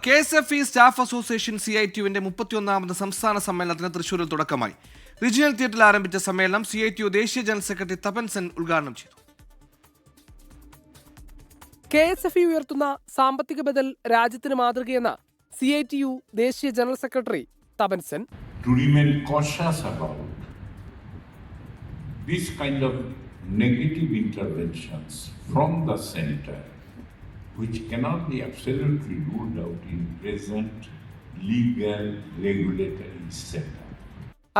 KSFE staff association CITU-വിന്റെ 31ാമത് സംസ്ഥാന സമ്മേളനത്തിന് തൃശൂരിൽ തുടക്കമായി. റീജിയണൽ തിയേറ്ററിൽ ആരംഭിച്ച സമ്മേളനം CITU ദേശീയ ജനറൽ സെക്രട്ടറി തപൻ സെൻ ഉദ്ഘാടനം ചെയ്തു. KSFE ഉയർത്തുന്ന സാമ്പത്തിക ബദൽ രാജ്യത്തിന് മാതൃകയെന്ന CITU ദേശീയ general secretary Tapan Sen. To remain cautious about this kind of negative interventions from the center, which cannot be absolutely ruled out in present legal regulatory setup.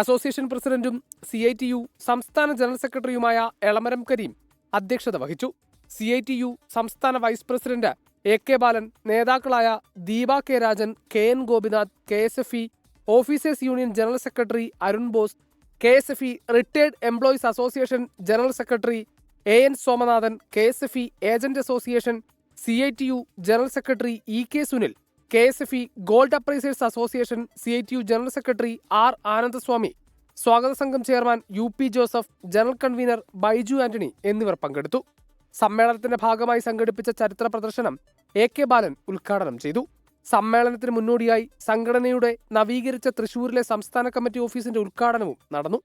Association പ്രസിഡന്റും CITU സംസ്ഥാന ജനറൽ സെക്രട്ടറിയുമായ എളമരം കരീം അധ്യക്ഷത വഹിച്ചു. CITU സംസ്ഥാന വൈസ് പ്രസിഡന്റ് AK ബാലൻ, നേതാക്കളായ Deepa K Rajan, KN Gopinath, KSFE officers union general secretary Arun boss, KSFE retired employees association general secretary AN Somanathan, KSFE agent association CITU general secretary EK Sunil, KSFE gold appraisers association CITU general secretary R Anandaswami, സ്വാഗത സംഘം chairman UP Joseph, general convener Baiju Antony എന്നിവർ പങ്കെടുത്തു. സമ്മേളനത്തിന്റെ ഭാഗമായി സംഘടിപ്പിച്ച ചരിത്ര പ്രദർശനം AK ബാലൻ ഉദ്ഘാടനം ചെയ്തു. സമ്മേളനത്തിന് മുന്നോടിയായി സംഘടനയുടെ നവീകരിച്ച തൃശൂരിലെ സംസ്ഥാന കമ്മിറ്റി ഓഫീസിന്റെ ഉദ്ഘാടനവും നടന്നു.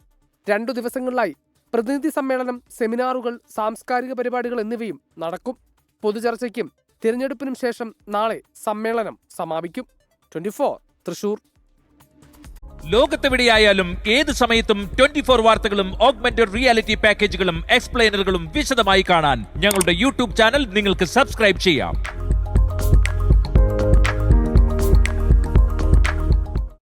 2 ദിവസങ്ങളിലായി പ്രതിനിധി സമ്മേളനം, സെമിനാറുകൾ, സാംസ്കാരിക പരിപാടികൾ എന്നിവയും നടക്കും. പൊതുചർച്ചയ്ക്കും തിരഞ്ഞെടുപ്പിനും ശേഷം നാളെ സമ്മേളനം സമാപിക്കും. 24 തൃശൂർ. ലോകത്തെവിടെയായാലും ഏത് സമയത്തും 24 വാർത്തകളും ഓഗ്മെന്റഡ് റിയാലിറ്റി പാക്കേജുകളും എക്സ്പ്ലെയിനറുകളും വിശദമായി കാണാൻ ഞങ്ങളുടെ YouTube ചാനൽ നിങ്ങൾക്ക് സബ്സ്ക്രൈബ് ചെയ്യാം.